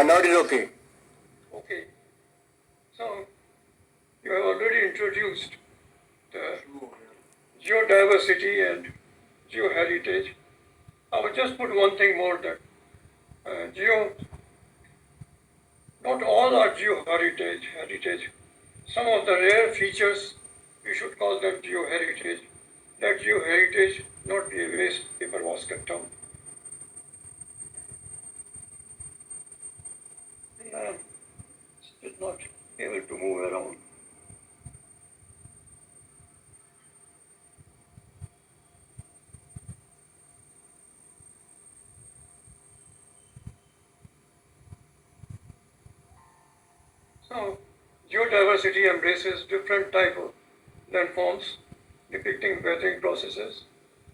now it is okay. Okay. So, you have already introduced the geodiversity and geoheritage. I would just put one thing more that not all are heritage. Some of the rare features, we should call them geoheritage. Let geoheritage not be a waste paper basket term. Still not able to move around. So, geodiversity embraces different type of landforms depicting weathering processes,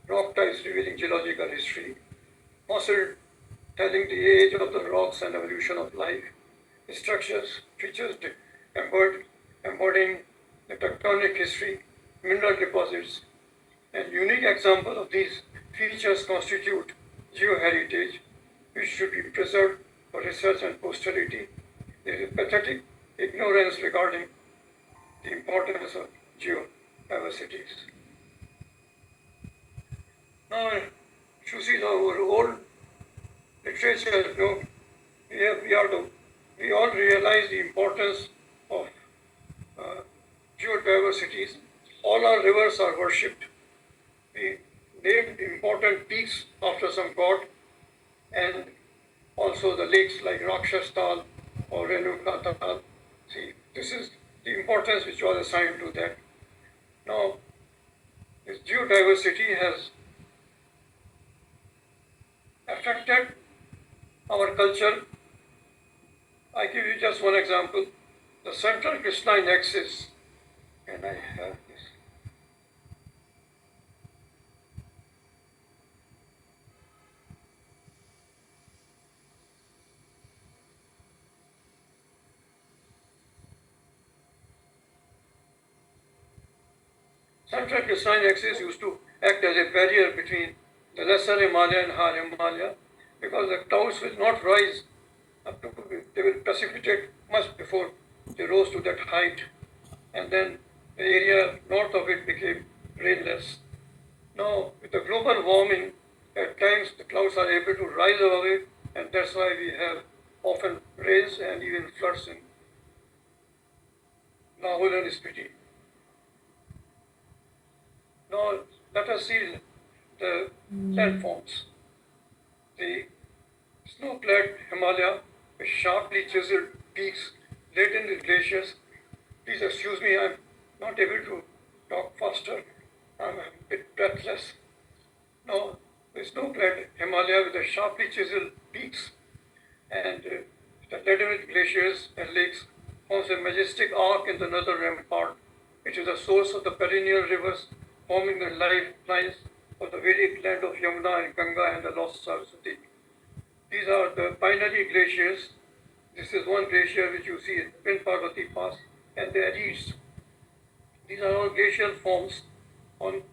rock types revealing geological history, fossil telling the age of the rocks and evolution of life, structures, features embodying the tectonic history, mineral deposits, and unique example of these features constitute geoheritage, which should be preserved for research and posterity. There is pathetic ignorance regarding the importance of geodiversities. Now, to see our old literature, we all realize the importance of geodiversities. All our rivers are worshipped. We named important peaks after some god, and also the lakes like Rakshastal or Renukatal. See, this is the importance which was assigned to that. Now, this geodiversity has affected our culture. I give you just one example. The central crystalline axis, and I have this. Central crystalline axis used to act as a barrier between the lesser Himalaya and higher Himalaya, because the clouds will not rise up to, they will precipitate much before they rose to that height, and then the area north of it became rainless. Now, with the global warming, at times the clouds are able to rise above it, and that's why we have often rains and even floods in Lahore and Spiti. Now, let us see the landforms. The snow-clad Himalaya with sharply chiseled peaks laden with glaciers. Please excuse me, I'm not able to talk faster. I'm a bit breathless. Now, the snow-clad Himalaya with the sharply chiseled peaks and the laden with glaciers and lakes forms a majestic arc in the northern rampart, which is the source of the perennial rivers forming the lifelines of the Vedic land of Yamuna and Ganga and the lost Saraswati. These are the binary glaciers. This is one glacier which you see in Pin Parvati Pass, and the Aries. These are all glacial forms on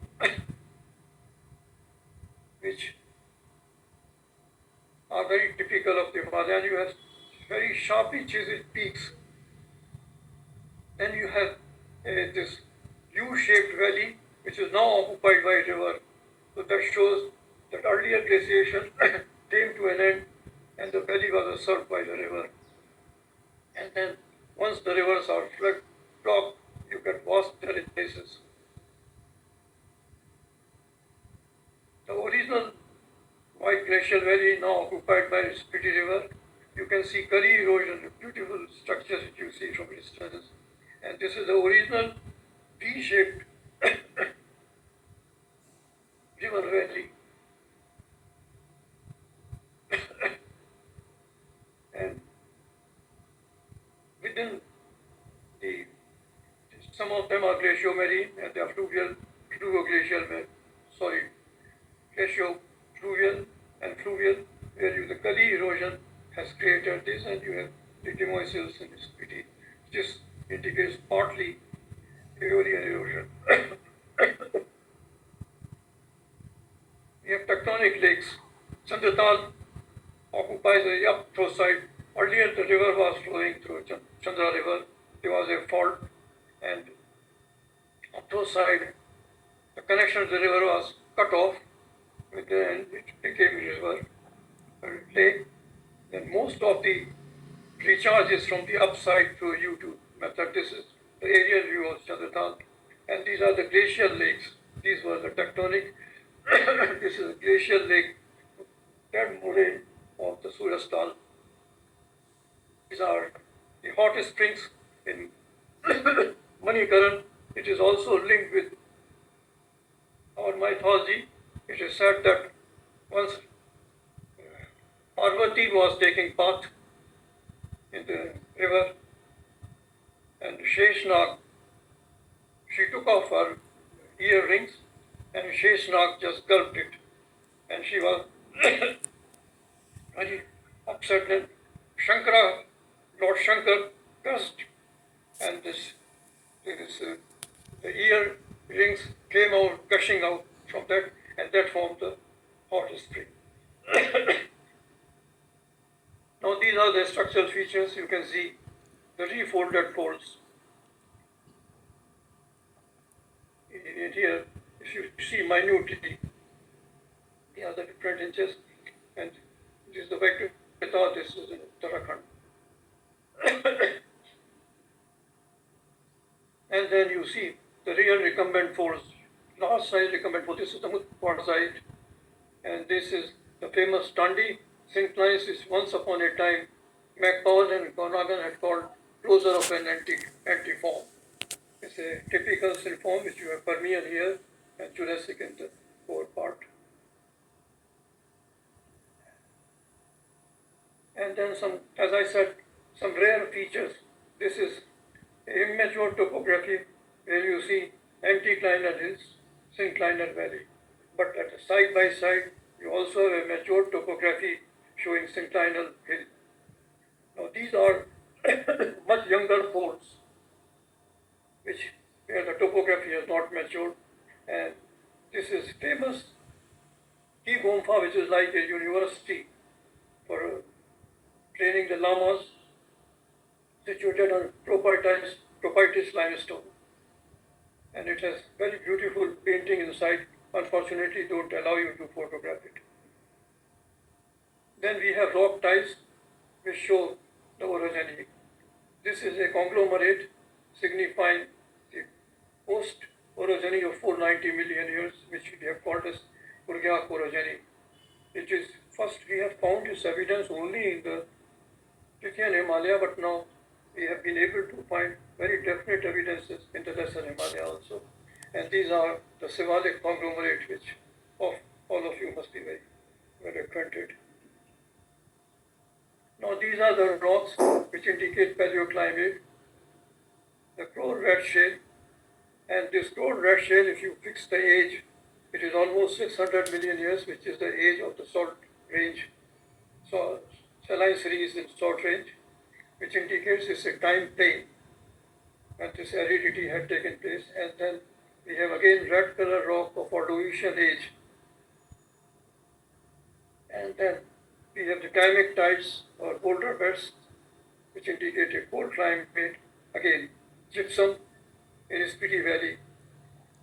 which are very typical of the Himalayan. You have very sharply chiseled peaks. Then you have this U-shaped valley which is now occupied by a river. So that shows that earlier glaciation came to an end and the valley was served by the river. And then once the rivers are blocked, you get vast arid places. The original white glacial valley now occupied by the Spiti River. You can see gully erosion, beautiful structures which you see from distance. And this is the original V-shaped river valley. And within some of them are glacial-marine and they are glacial-fluvial and fluvial, where the gully erosion has created this, and you have the demoiselles in this Spiti. This indicates partly aeolian erosion. We have tectonic lakes. Chandratal occupies the upper side Earlier, the river was flowing through Chandra River. There was a fault, and on those side, the connection to the river was cut off, and it became a river, a lake. Then most of the recharge is from the upside through U2 method. This is the aerial view of Chandratal, and these are the glacial lakes. These were the tectonic. This is a glacial lake, that moraine of the Surastal. These are the hot springs in Manikaran. It is also linked with our mythology. It is said that once Parvati was taking bath in the river, and Sheshnag, she took off her earrings, and Sheshnag just gulped it, and she was very upset. And Shankara, Lord Shankar, cursed, and the earrings came out, gushing out from that, and that formed the hot spring. Now these are the structural features. You can see the refolded folds. In here, if you see minutely, the other different inches, and this is the vector, this is in Uttarakhand. And then you see the real recumbent folds, large size recumbent fold. This is the quartzite, and this is the famous Dandi synclines, which once upon a time McPaul and Gonagan had called closure of an antiform. It's a typical synform which you have Permian here and Jurassic in the core part. And then some, as I said, some rare features. This is immature topography where you see anticlinal hills, synclinal valley. But at the side by side, you also have a mature topography showing synclinal hill. Now these are much younger folds, where the topography has not matured, and this is famous Ki Gomfa, which is like a university for training the lamas, situated on Propitis limestone, and it has very beautiful painting inside. Unfortunately, don't allow you to photograph it. Then we have rock types which show the orogeny. This is a conglomerate signifying the post-orogeny of 490 million years, which we have called as Urgyak orogeny. It is first we have found its evidence only in the Scythian Himalaya, but now we have been able to find very definite evidences in the Lesser Himalaya also. And these are the Sivalik conglomerate, which of all of you must be very well acquainted. Now these are the rocks which indicate paleoclimate, the cold red shale, and this cold red shale, if you fix the age, it is almost 600 million years, which is the age of the salt range, so saline series in salt range, which indicates it's a time plane when this aridity had taken place. And then we have again red color rock of Ordovician age, and then we have the thymic tides or boulder beds, which indicate a cold climate. Again, gypsum in Spiti Valley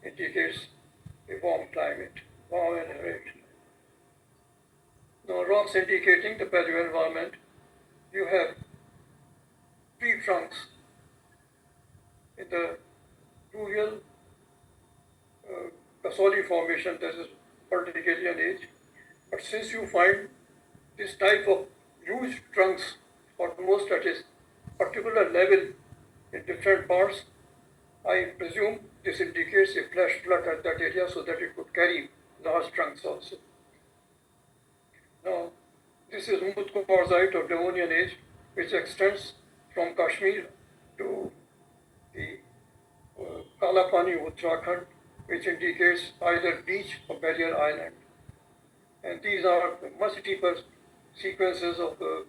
indicates a warm climate, warm and arid. Now, rocks indicating the paleo environment. You have tree trunks in the fluvial Kasoli formation, that is Perticalian age. But since you find this type of huge trunks almost at a particular level in different parts, I presume this indicates a flash flood at that area so that it could carry large trunks also. Now, this is Mutkumarzite of Devonian age, which extends from Kashmir to the Kalapani Uttarakhand, which indicates either beach or barrier island. And these are much deeper sequences of the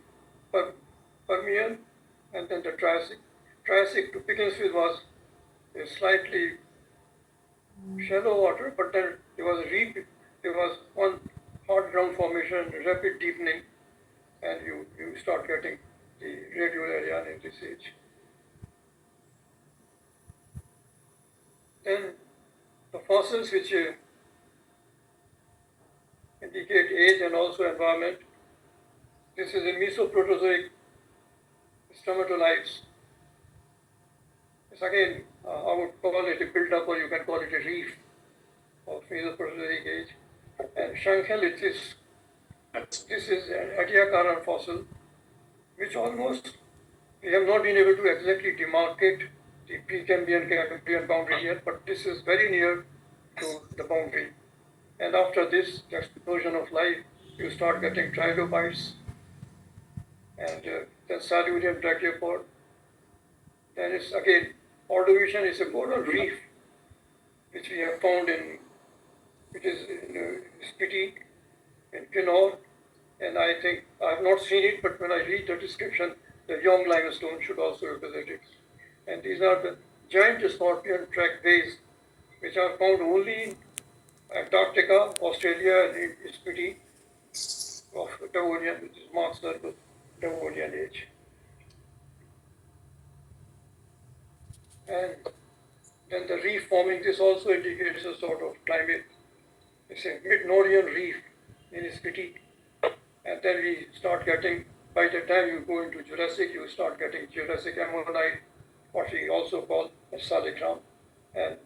Permian and then the Triassic. Triassic to begin with was a slightly shallow water, but then there was one hard ground formation, rapid deepening, and you start getting the radiolarian in this age. Then the fossils which indicate age and also environment. This is a Mesoproterozoic stromatolites. It's again, I would call it a build-up, or you can call it a reef of Mesoproterozoic age. And Shankhalitis, this is an Ediacaran fossil, which almost we have not been able to exactly demarcate the Precambrian Cambrian boundary yet, but this is very near to the boundary. And after this, the explosion of life, you start getting trilobites, and then Silurian brachiopod. Then it's again, Ordovician is a coral reef, which we have found in, it is in Spiti, in Kinnaur, and I think, I have not seen it, but when I read the description, the young limestone should also be visited. And these are the giant scorpion track bays, which are found only in Antarctica, Australia, and in Spiti of Devonian, which marks the Devonian age. And then the reef forming, this also indicates a sort of climate. It's a mid-Norian reef in Spiti. And then we start getting, by the time you go into Jurassic, you start getting Jurassic ammonite, what we also call a salicram. And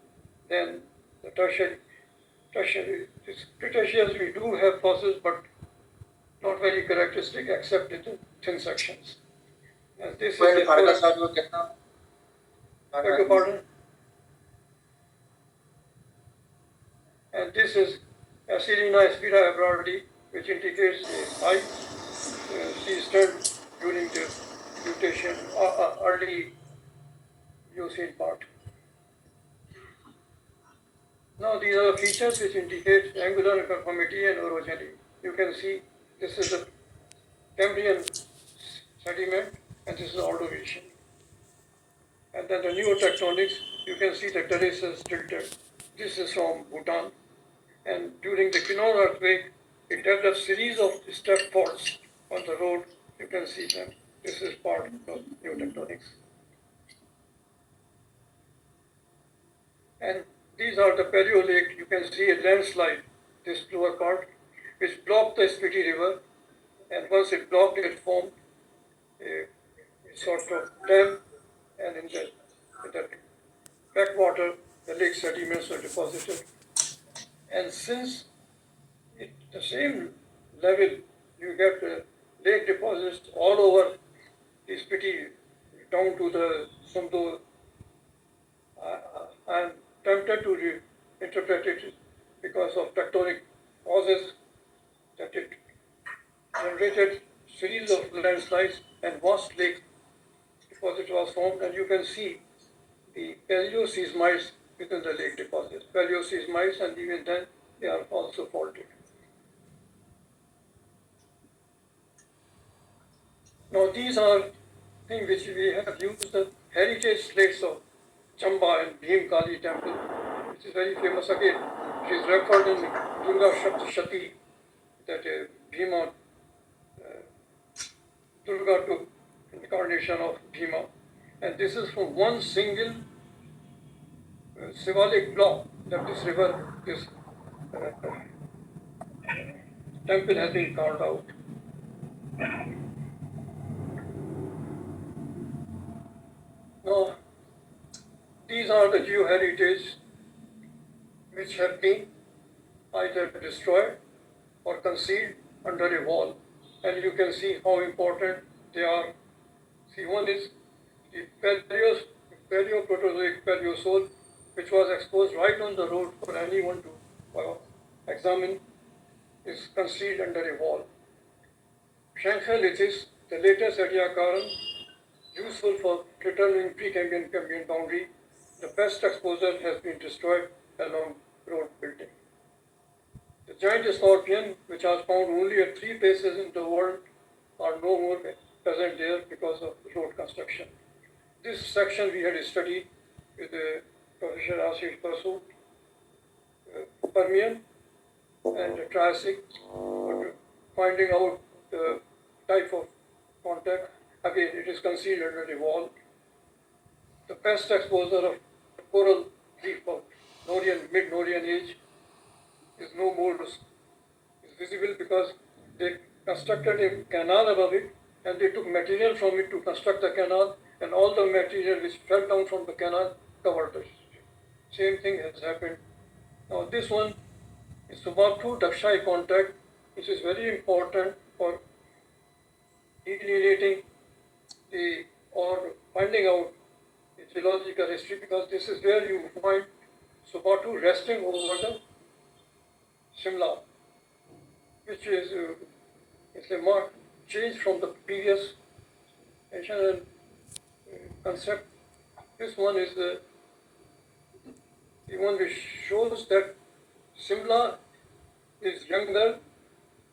then the tertiary, Cretaceous, we do have fossils, but not very characteristic except in the thin sections. And this is the beg your pardon? And this is Acerina spira ebrardi, which indicates a high sea strength during the mutation, early Eocene part. Now these are the features which indicate angular conformity and orogeny. You can see this is the Cambrian sediment and this is Ordovician. And then the neotectonics, you can see the terraces tilted. This is from Bhutan. And during the Kinnaur earthquake, it developed a series of step faults on the road. You can see them. This is part of neotectonics. And these are the Paleo Lake. You can see a landslide, this lower part, which blocked the Spiti River. And once it blocked, it formed a sort of dam, and in the backwater, the lake sediments were deposited. And since the same level, you get lake deposits all over the Spiti, down to the Sundor. I am tempted to interpret it because of tectonic causes, that it generated series of landslides and vast lake deposit was formed, and you can see the paleoseismites within the lake deposit. Paleoseismites, and even then they are also faulted. Now these are things which we have used, the heritage slates of Chamba and Bhim Kali temple, which is very famous again. It is referred in Durga Shaptashati that Bhima, Durga took incarnation of Bhima. And this is from one single symbolic block that this river, this temple has been carved out. Now, these are the geoheritage which have been either destroyed or concealed under a wall. And you can see how important they are. See, one is the Paleoproterozoic Paleosol, which was exposed right on the road for anyone to examine, is concealed under a wall. Shankhalitis, the latest Ediacaran, useful for determining Precambrian boundary. The best exposure has been destroyed along road building. The giant scorpion, which are found only at 3 places in the world, are no more present there because of road construction. This section we had studied with Professor Asif Basu, Permian and Triassic, finding out the type of contact. Again, it is concealed under the wall. The best exposure of coral reef of mid-Norian age is no more is visible because they constructed a canal above it and they took material from it to construct the canal, and all the material which fell down from the canal covered it. Same thing has happened. Now this one is Subathu-Dakshai contact, which is very important for delineating or finding out the geological history, because this is where you find Subathu resting over the Shimla, which is it's a marked change from the previous ancient concept. This one is the one which shows that Shimla is younger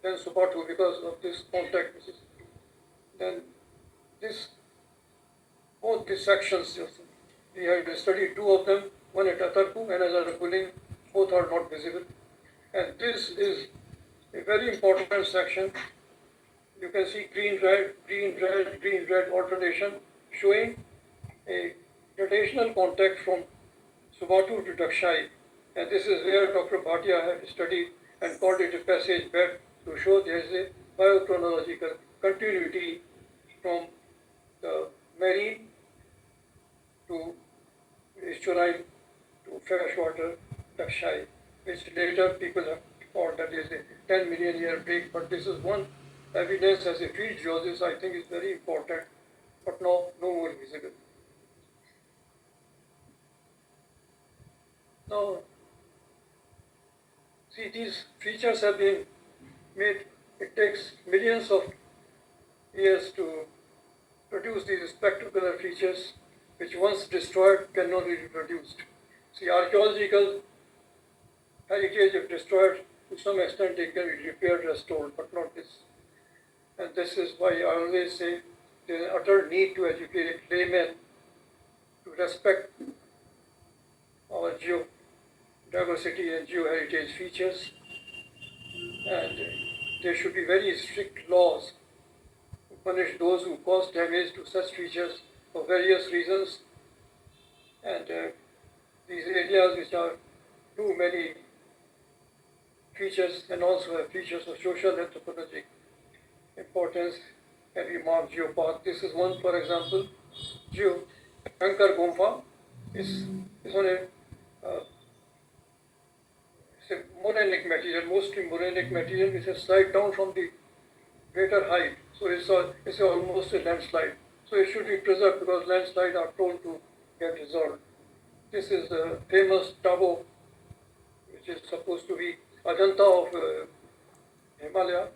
than Subathu because of this contact. Then both these sections, we have studied two of them, one at Atarku and another at Puling, both are not visible. And this is a very important section. You can see green, red alternation showing a rotational contact from Subathu to Dakshai. And this is where Dr. Bhatia has studied and called it a passage bed to show there is a biochronological continuity from the marine to estuarine to freshwater Dakshai, which later people have thought that is a 10 million year break, but this is one evidence as a field geologist I think is very important, but no more visible. Now, see, these features have been made, it takes millions of years to produce these spectacular features which once destroyed cannot be reproduced. See, archaeological heritage if destroyed, to some extent they can be repaired, restored, but not this. And this is why I always say there is an utter need to educate laymen to respect our geodiversity and geoheritage features, and there should be very strict laws to punish those who cause damage to such features for various reasons. And these areas which are too many features and also have features of social anthropologic importance can be marked geopark. This is one, for example, Ankar Gompa is on a it's a morainic material, mostly morainic material, which has slide down from the greater height. So it's almost a landslide. So it should be preserved because landslides are prone to get resolved. This is the famous Tabo, which is supposed to be Ajanta of Himalaya.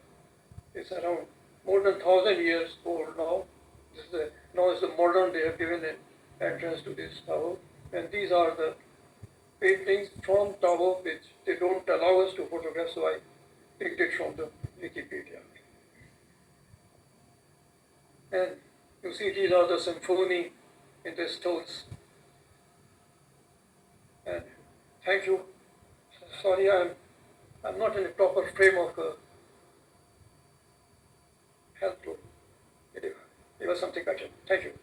It's around more than 1,000 years old now. Now it's the modern, they have given an entrance to this Tabo. And these are the paintings from Tabo which they don't allow us to photograph, so I picked it from the Wikipedia. And you see these are the symphony in the stones. And thank you. Sorry, I'm not in a proper frame of health to give us something better. Thank you.